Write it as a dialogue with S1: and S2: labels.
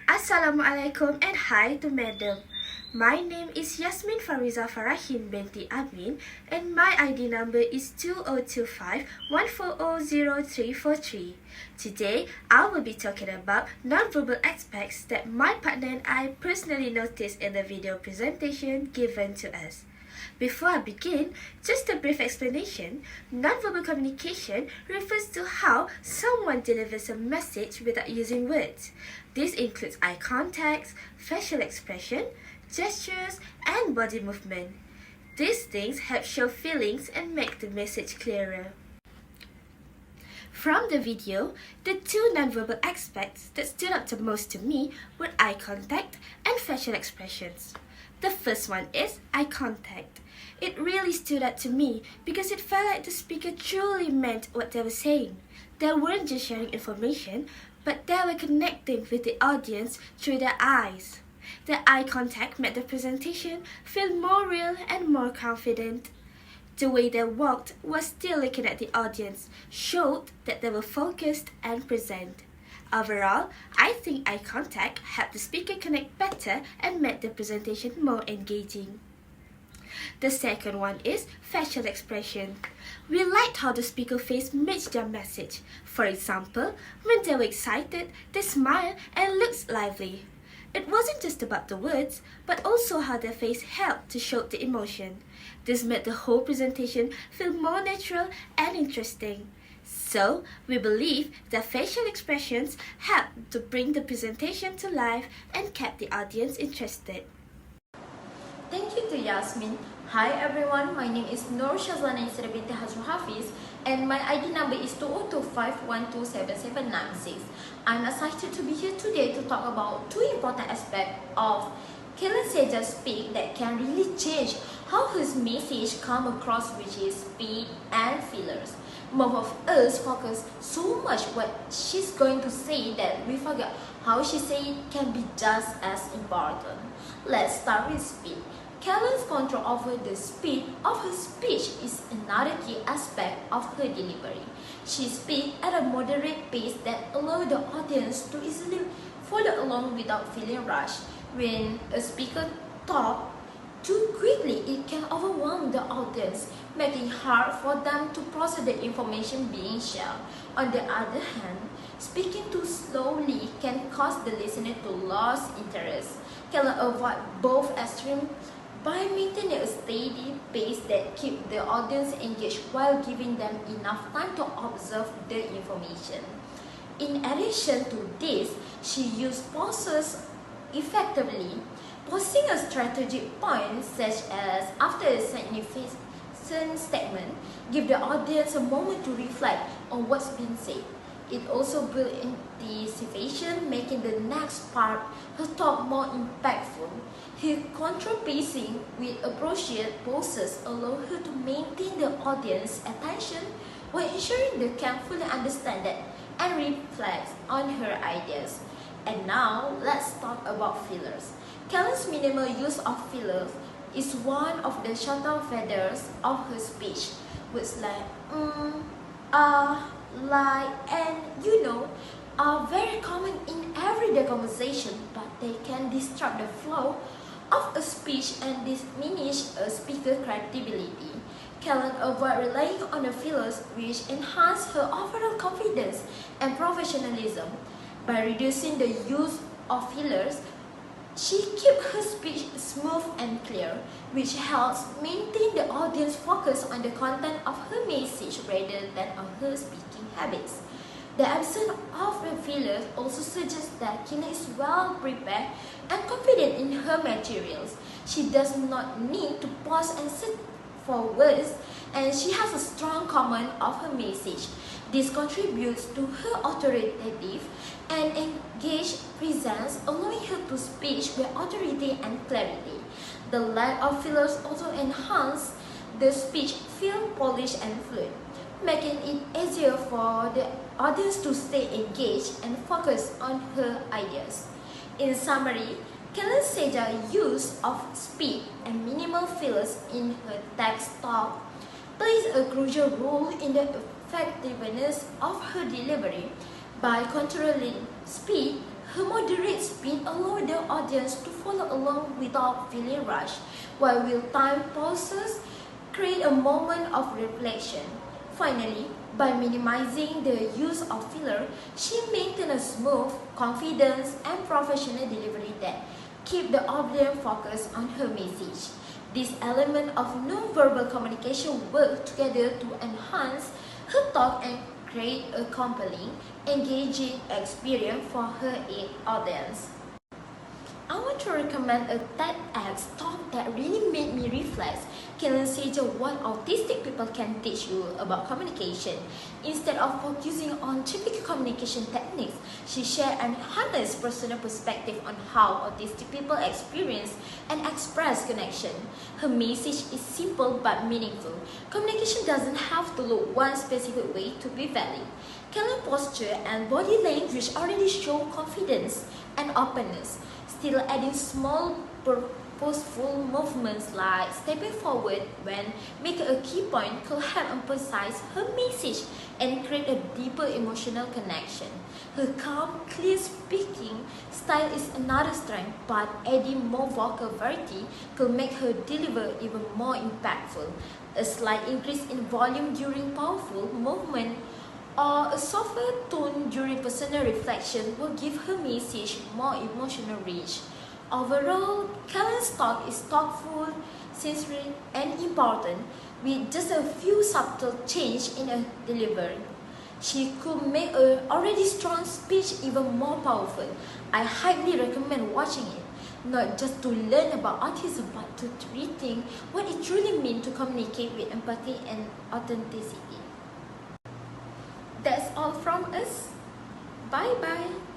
S1: Assalamualaikum and hi to Madam. My name is Yasmin Fariza Farahin binti Amin and my ID number is 202514000343. Today, I will be talking about non-verbal aspects that my partner and I personally noticed in the video presentation given to us. Before I begin, just a brief explanation. Nonverbal communication refers to how someone delivers a message without using words. This includes eye contact, facial expression, gestures, and body movement. These things help show feelings and make the message clearer. From the video, the two nonverbal aspects that stood out the most to me were eye contact and facial expressions. The first one is eye contact. It really stood out to me because it felt like the speaker truly meant what they were saying. They weren't just sharing information, but they were connecting with the audience through their eyes. The eye contact made the presentation feel more real and more confident. The way they walked while still looking at the audience showed that they were focused and present. Overall, I think eye contact helped the speaker connect better and made the presentation more engaging. The second one is facial expression. We liked how the speaker face matched their message. For example, when they were excited, they smiled and looked lively. It wasn't just about the words, but also how their face helped to show the emotion. This made the whole presentation feel more natural and interesting. So, we believe that facial expressions helped to bring the presentation to life and kept the audience interested.
S2: Thank you to Yasmin. Hi everyone, my name is Nur Shazlana Isra binti Hazru Hafiz and my ID number is 2025127796. I'm excited to be here today to talk about two important aspects of Kellen Seja's speak that can really change how his message come across, which is speed and fillers. Most of us focus so much what she's going to say that we forget how she say it can be just as important. Let's start with speed. Kellen's control over the speed of her speech is another key aspect of her delivery. She speaks at a moderate pace that allows the audience to easily follow along without feeling rushed. When a speaker talks too quickly, it can overwhelm the audience, making it hard for them to process the information being shared. On the other hand, speaking too slowly can cause the listener to lose interest. Kellen avoids both extremes by maintaining a steady pace that keeps the audience engaged while giving them enough time to observe the information. In addition to this, she used pauses effectively, pausing a strategic point such as after a significant statement, give the audience a moment to reflect on what's been said. It also builds anticipation, making the next part her talk more impactful. Her control pacing with appropriate pauses allow her to maintain the audience's attention while ensuring they can fully understand it and reflect on her ideas. And now, let's talk about fillers. Kellen's minimal use of fillers is one of the shorter feathers of her speech, words like like, and are very common in everyday conversation, but they can disrupt the flow of a speech and diminish a speaker's credibility. Kellen avoids relying on the fillers, which enhance her overall confidence and professionalism. By reducing the use of fillers, she keeps her speech smooth and clear, which helps maintain the audience focus on the content of her message rather than on her speaking habits. The absence of the fillers also suggests that Kellen is well prepared and confident in her materials. She does not need to pause and sit for words, and she has a strong command of her message. This contributes to her authoritative and engaged presence, allowing her to speak with authority and clarity. The lack of fillers also enhances the speech feel polished and fluid, making it easier for the audience to stay engaged and focused on her ideas. In summary, Kellen Seja's use of speed and minimal fillers in her text talk plays a crucial role in the effectiveness of her delivery. By controlling speed, Her moderate speed allowed the audience to follow along without feeling rushed, while real-time pauses create a moment of reflection. Finally, by minimizing the use of filler, she maintained a smooth, confident, and professional delivery that keep the audience focused on her message. This element of non-verbal communication work together to enhance her talk and create a compelling, engaging experience for her audience. I want to recommend a TEDx talk that really made me reflect. Kellen said what autistic people can teach you about communication. Instead of focusing on typical communication techniques, she shared an honest personal perspective on how autistic people experience and express connection. Her message is simple but meaningful. Communication doesn't have to look one specific way to be valid. Kellen's posture and body language already show confidence and openness. Still, adding small purposeful movements like stepping forward when making a key point could help emphasize her message and create a deeper emotional connection. Her calm, clear speaking style is another strength, but adding more vocal variety could make her deliver even more impactful. A slight increase in volume during powerful movement or a softer tone during personal reflection will give her message more emotional reach. Overall, Kellen's talk is thoughtful, sincere, and important, with just a few subtle changes in her delivery. She could make an already strong speech even more powerful. I highly recommend watching it, not just to learn about autism, but to rethink what it truly means to communicate with empathy and authenticity. That's all from us. Bye bye.